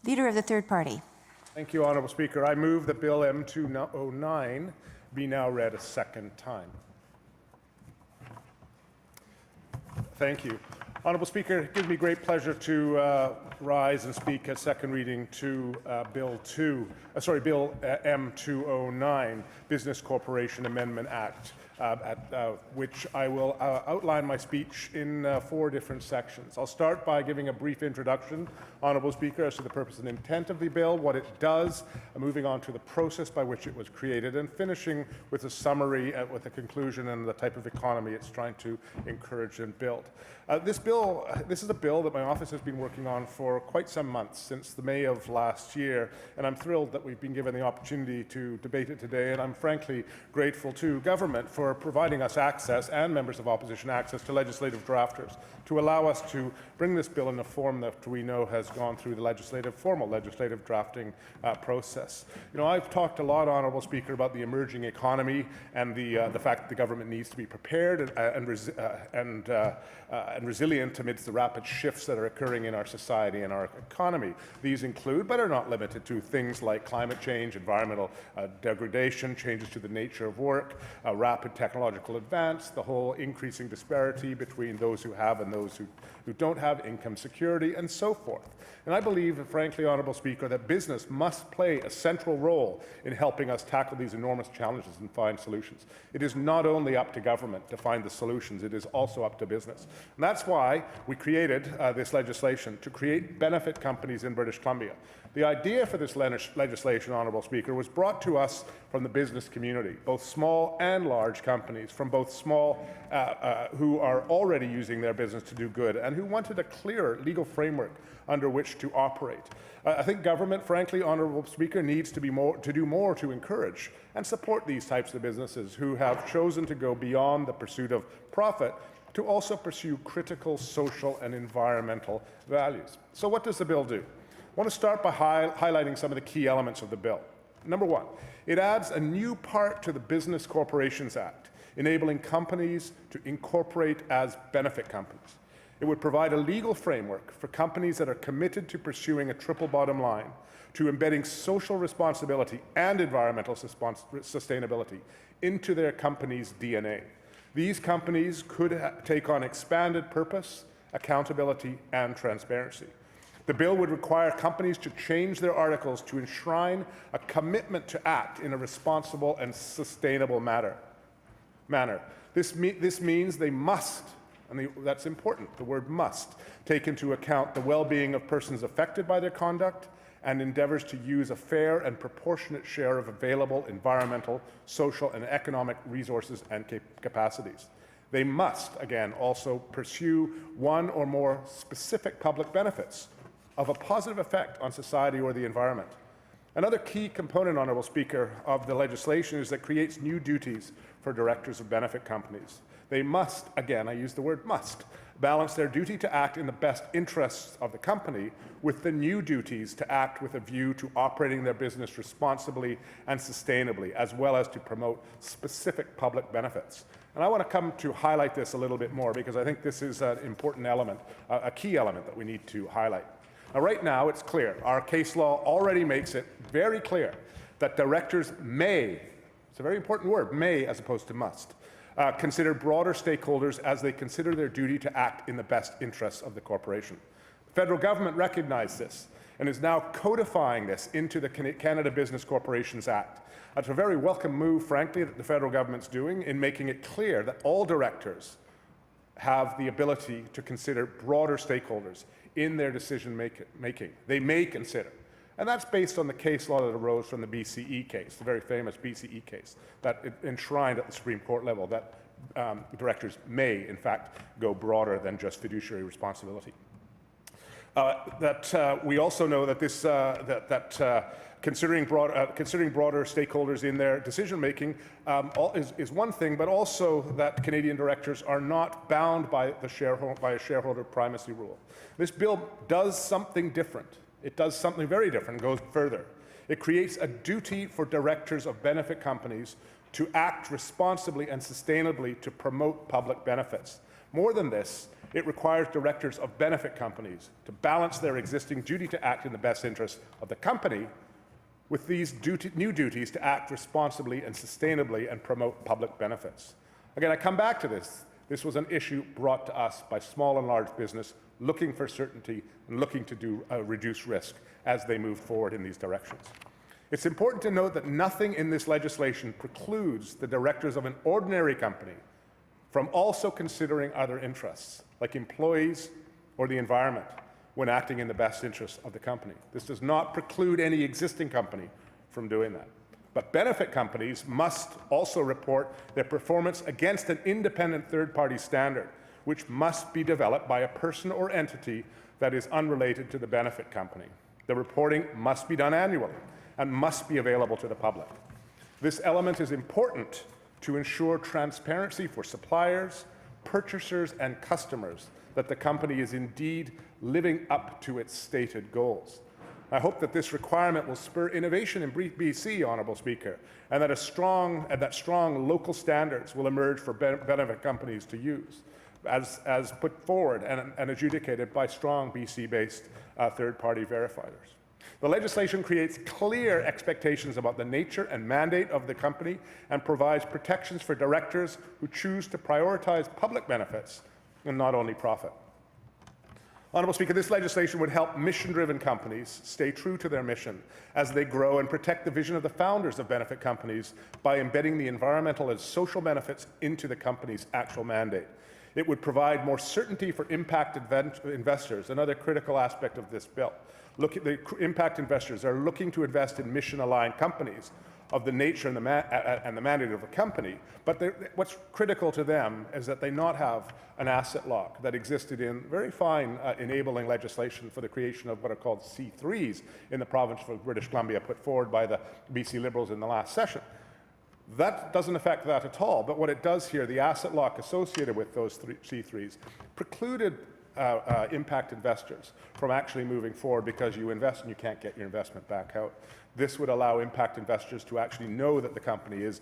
Leader of the third party. Thank you, Honourable Speaker. I move that Bill M209 be now read a second time. Thank you. Honourable Speaker, it gives me great pleasure to rise and speak at second reading to Bill M209, Business Corporation Amendment Act, which I will outline my speech in 4 different sections. I'll start by giving a brief introduction, Honourable Speaker, as to the purpose and intent of the bill, what it does, moving on to the process by which it was created, and finishing with a summary with a conclusion and the type of economy it's trying to encourage and build. This is a bill that my office has been working on for quite some months, since the May of last year, and I'm thrilled that we've been given the opportunity to debate it today, and I'm frankly grateful to government for providing us access, and members of opposition access, to legislative drafters to allow us to bring this bill in a form that we know has gone through the formal legislative drafting process. You know, I've talked a lot, Honourable Speaker, about the emerging economy and the fact that the government needs to be prepared and resilient amidst the rapid shifts that are occurring in our society and our economy. These include, but are not limited to, things like climate change, environmental degradation, changes to the nature of work, rapid technological advance, the whole increasing disparity between those who have and those who don't have, income security, and so forth. And I believe, frankly, Honourable Speaker, that business must play a central role in helping us tackle these enormous challenges and find solutions. It is not only up to government to find the solutions, it is also up to business. And that's why we created this legislation, to create benefit companies in British Columbia. The idea for this legislation, Honourable Speaker, was brought to us from the business community, both small and large companies, from both small who are already using their business to do good and who wanted a clearer legal framework under which to operate. I think government, frankly, Honourable Speaker, needs to do more to encourage and support these types of businesses who have chosen to go beyond the pursuit of profit to also pursue critical social and environmental values. So what does the bill do? I want to start by highlighting some of the key elements of the bill. Number 1, it adds a new part to the Business Corporations Act, enabling companies to incorporate as benefit companies. It would provide a legal framework for companies that are committed to pursuing a triple bottom line, to embedding social responsibility and environmental sustainability into their company's DNA. These companies could take on expanded purpose, accountability, and transparency. The bill would require companies to change their articles to enshrine a commitment to act in a responsible and sustainable manner. This means they must, and that's important, the word must, take into account the well-being of persons affected by their conduct and endeavours to use a fair and proportionate share of available environmental, social, and economic resources and capacities. They must, again, also pursue one or more specific public benefits of a positive effect on society or the environment. Another key component, Honourable Speaker, of the legislation is that it creates new duties for directors of benefit companies. They must, again, I use the word must, balance their duty to act in the best interests of the company with the new duties to act with a view to operating their business responsibly and sustainably, as well as to promote specific public benefits. And I want to come to highlight this a little bit more because I think this is an important element, a key element that we need to highlight. Now, right now, it's clear. Our case law already makes it very clear that directors may, it's a very important word, may as opposed to must, consider broader stakeholders as they consider their duty to act in the best interests of the corporation. The federal government recognized this and is now codifying this into the Canada Business Corporations Act. That's a very welcome move, frankly, that the federal government's doing in making it clear that all directors have the ability to consider broader stakeholders in their decision making. They may consider. And that's based on the case law that arose from the BCE case, the very famous BCE case, that enshrined at the Supreme Court level that directors may, in fact, go broader than just fiduciary responsibility. We also know that this considering broader stakeholders in their decision-making is one thing, but also that Canadian directors are not bound by a shareholder primacy rule. This bill does something different. It does something very different, goes further. It creates a duty for directors of benefit companies to act responsibly and sustainably to promote public benefits. More than this, it requires directors of benefit companies to balance their existing duty to act in the best interest of the company with these new duties to act responsibly and sustainably and promote public benefits. Again, I come back to this. This was an issue brought to us by small and large business looking for certainty and looking to reduce risk as they move forward in these directions. It's important to note that nothing in this legislation precludes the directors of an ordinary company from also considering other interests, like employees or the environment, when acting in the best interests of the company. This does not preclude any existing company from doing that. But benefit companies must also report their performance against an independent third-party standard, which must be developed by a person or entity that is unrelated to the benefit company. The reporting must be done annually and must be available to the public. This element is important to ensure transparency for suppliers, purchasers, and customers that the company is indeed living up to its stated goals. I hope that this requirement will spur innovation in BC, Honourable Speaker, and that strong local standards will emerge for benefit companies to use, as put forward and adjudicated by strong BC-based third-party verifiers. The legislation creates clear expectations about the nature and mandate of the company and provides protections for directors who choose to prioritize public benefits and not only profit. Honourable Speaker, this legislation would help mission-driven companies stay true to their mission as they grow and protect the vision of the founders of benefit companies by embedding the environmental and social benefits into the company's actual mandate. It would provide more certainty for impact investors, another critical aspect of this bill. The impact investors are looking to invest in mission-aligned companies of the nature and the mandate of a company, but what's critical to them is that they not have an asset lock that existed in very fine enabling legislation for the creation of what are called C3s in the province of British Columbia, put forward by the BC Liberals in the last session. That doesn't affect that at all, but what it does here, the asset lock associated with those C3s precluded impact investors from actually moving forward because you invest and you can't get your investment back out. This would allow impact investors to actually know that the company is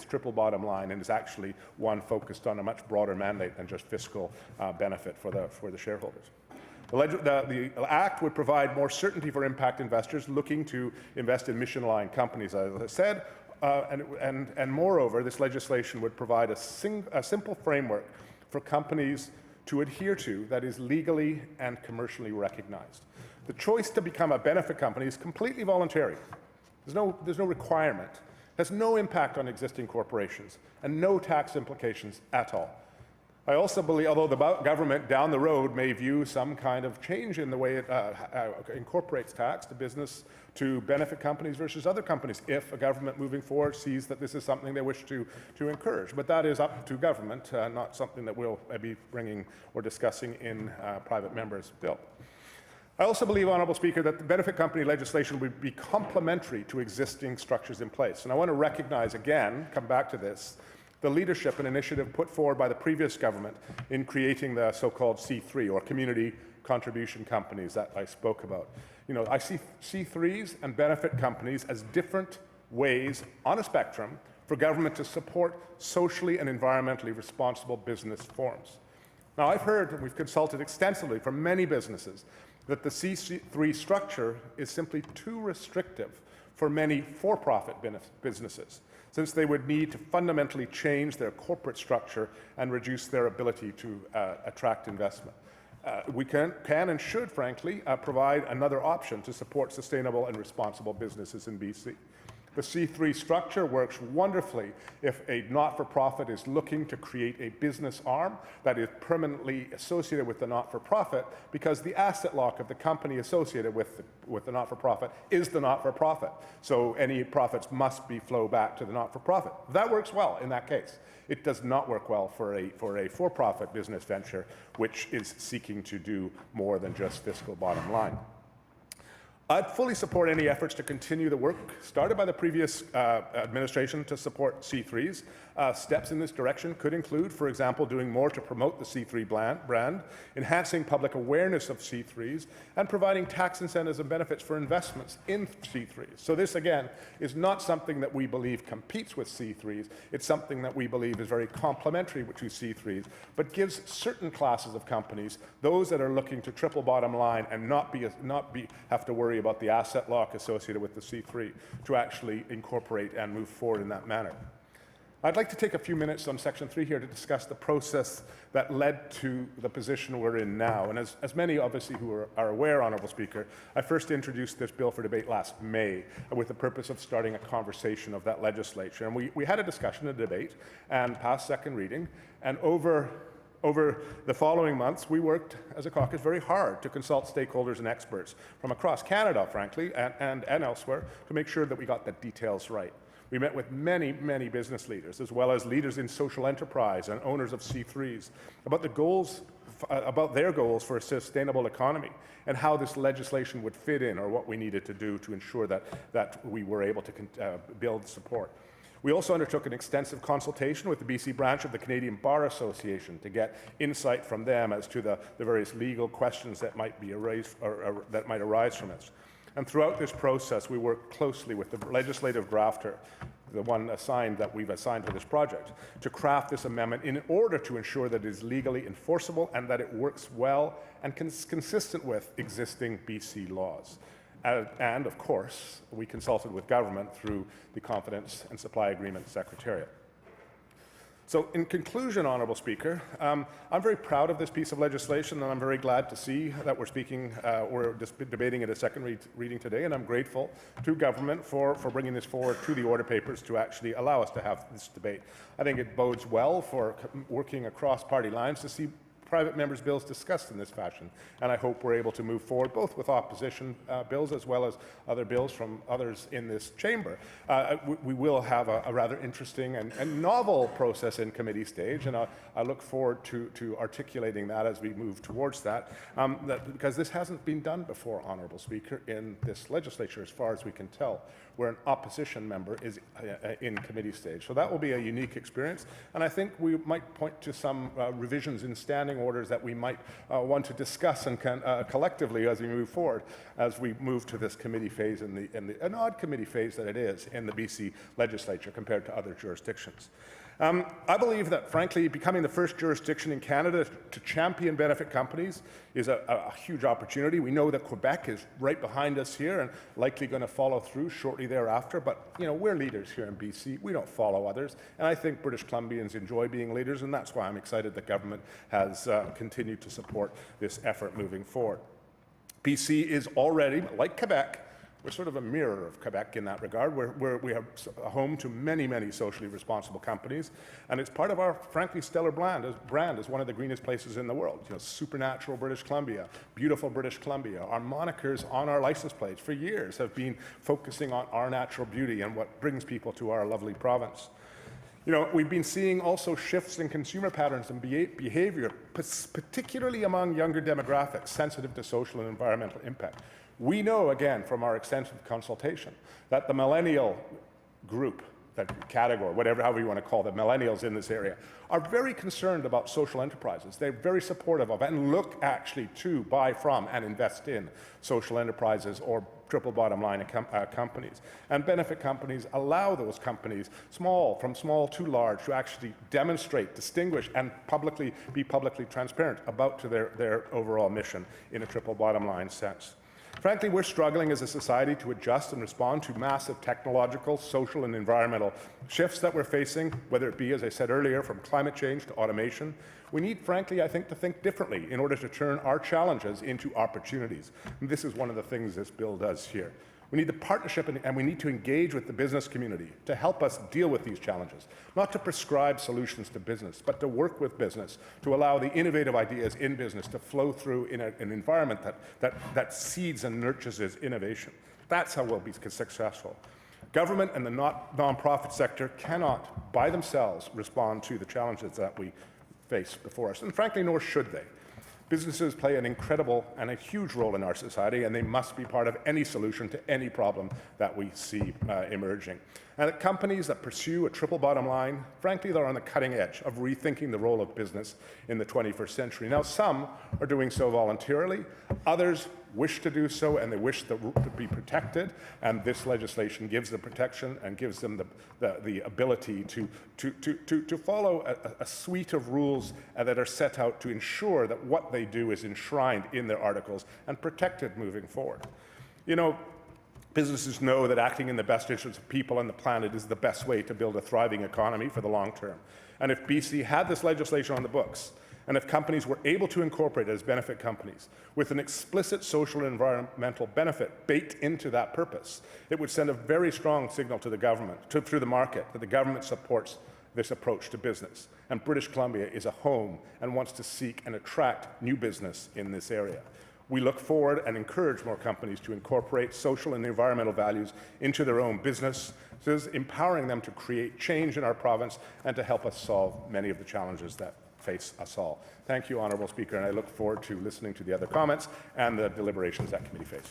triple bottom line and is actually one focused on a much broader mandate than just fiscal benefit for the shareholders. The Act would provide more certainty for impact investors looking to invest in mission-aligned companies, as I said, and moreover, this legislation would provide a simple framework for companies to adhere to that is legally and commercially recognized. The choice to become a benefit company is completely voluntary. There's no requirement. It has no impact on existing corporations and no tax implications at all. I also believe, although the government down the road may view some kind of change in the way it incorporates tax to business, to benefit companies versus other companies, if a government moving forward sees that this is something they wish to encourage. But that is up to government, not something that we'll be bringing or discussing in private members' bill. I also believe, Honourable Speaker, that the benefit company legislation would be complementary to existing structures in place. And I want to recognize again, come back to this, the leadership and initiative put forward by the previous government in creating the so-called C3, or community contribution companies that I spoke about. You know, I see C3s and benefit companies as different ways on a spectrum for government to support socially and environmentally responsible business forms. Now, I've heard, and we've consulted extensively from many businesses, that the C3 structure is simply too restrictive for many for-profit businesses, since they would need to fundamentally change their corporate structure and reduce their ability to attract investment. We can and should, frankly, provide another option to support sustainable and responsible businesses in BC. The C3 structure works wonderfully if a not-for-profit is looking to create a business arm that is permanently associated with the not-for-profit, because the asset lock of the company associated with the not-for-profit is the not-for-profit. So any profits must be flow back to the not-for-profit. That works well in that case. It does not work well for a for-profit business venture which is seeking to do more than just fiscal bottom line. I'd fully support any efforts to continue the work started by the previous administration to support C3s. Steps in this direction could include, for example, doing more to promote the C3 brand, enhancing public awareness of C3s, and providing tax incentives and benefits for investments in C3s. So this, again, is not something that we believe competes with C3s. It's something that we believe is very complementary to C3s, but gives certain classes of companies, those that are looking to triple bottom line and not have to worry about the asset lock associated with the C3, to actually incorporate and move forward in that manner. I'd like to take a few minutes on Section 3 here to discuss the process that led to the position we're in now. And as many obviously who are aware, Honourable Speaker, I first introduced this bill for debate last May with the purpose of starting a conversation of that legislature. And we had a discussion, a debate, and passed second reading. And over the following months, we worked as a caucus very hard to consult stakeholders and experts from across Canada, frankly, and elsewhere, to make sure that we got the details right. We met with many, many business leaders, as well as leaders in social enterprise and owners of C3s, about their goals for a sustainable economy and how this legislation would fit in, or what we needed to do to ensure that we were able to build support. We also undertook an extensive consultation with the BC branch of the Canadian Bar Association to get insight from them as to the various legal questions that might arise from this. And throughout this process, we worked closely with the legislative drafter, the one that we've assigned to this project, to craft this amendment in order to ensure that it is legally enforceable and that it works well and consistent with existing BC laws. And of course, we consulted with government through the Confidence and Supply Agreement Secretariat. So in conclusion, Honourable Speaker, I'm very proud of this piece of legislation, and I'm very glad to see that we're debating at a second reading today, and I'm grateful to government for bringing this forward to the order papers to actually allow us to have this debate. I think it bodes well for working across party lines to see private members' bills discussed in this fashion, and I hope we're able to move forward both with opposition bills as well as other bills from others in this chamber. We will have a rather interesting and novel process in committee stage, and I look forward to articulating that as we move towards that, because this hasn't been done before, Honourable Speaker, in this legislature as far as we can tell, where an opposition member is in committee stage. So that will be a unique experience, and I think we might point to some revisions in standing orders that we might want to discuss and collectively as we move forward, as we move to this committee phase, an odd committee phase that it is in the BC legislature compared to other jurisdictions. I believe that, frankly, becoming the first jurisdiction in Canada to champion benefit companies is a huge opportunity. We know that Quebec is right behind us here and likely going to follow through shortly thereafter, but we're leaders here in BC. We don't follow others, and I think British Columbians enjoy being leaders, and that's why I'm excited that government has continued to support this effort moving forward. BC is already, like Quebec, we're sort of a mirror of Quebec in that regard, where we have a home to many, many socially responsible companies, and it's part of our, frankly, stellar brand as one of the greenest places in the world. Supernatural British Columbia, beautiful British Columbia. Our monikers on our license plates for years have been focusing on our natural beauty and what brings people to our lovely province. We've been seeing also shifts in consumer patterns and behavior, particularly among younger demographics sensitive to social and environmental impact. We know, again, from our extensive consultation, that the millennial group, that category, however you want to call them, millennials in this area, are very concerned about social enterprises. They're very supportive of and look actually to buy from and invest in social enterprises or triple bottom line companies. And benefit companies allow those companies, from small to large, to actually demonstrate, distinguish, and be publicly transparent about their overall mission in a triple bottom line sense. Frankly, we're struggling as a society to adjust and respond to massive technological, social, and environmental shifts that we're facing, whether it be, as I said earlier, from climate change to automation. We need, frankly, I think, to think differently in order to turn our challenges into opportunities. And this is one of the things this bill does here. We need the partnership and we need to engage with the business community to help us deal with these challenges, not to prescribe solutions to business, but to work with business, to allow the innovative ideas in business to flow through in an environment that seeds and nurtures innovation. That's how we'll be successful. Government and the non-profit sector cannot, by themselves, respond to the challenges that we face before us, and frankly, nor should they. Businesses play an incredible and a huge role in our society, and they must be part of any solution to any problem that we see emerging. And companies that pursue a triple bottom line, frankly, they're on the cutting edge of rethinking the role of business in the 21st century. Now, some are doing so voluntarily, others wish to do so, and they wish to be protected, and this legislation gives them protection and gives them the ability to follow a suite of rules that are set out to ensure that what they do is enshrined in their articles and protected moving forward. You know, businesses know that acting in the best interests of people and the planet is the best way to build a thriving economy for the long term. And if BC had this legislation on the books, and if companies were able to incorporate it as benefit companies with an explicit social and environmental benefit baked into that purpose, it would send a very strong signal to the government, through the market, that the government supports this approach to business. And British Columbia is a home and wants to seek and attract new business in this area. We look forward and encourage more companies to incorporate social and environmental values into their own businesses, empowering them to create change in our province and to help us solve many of the challenges that face us all. Thank you, Honourable Speaker, and I look forward to listening to the other comments and the deliberations that committee face.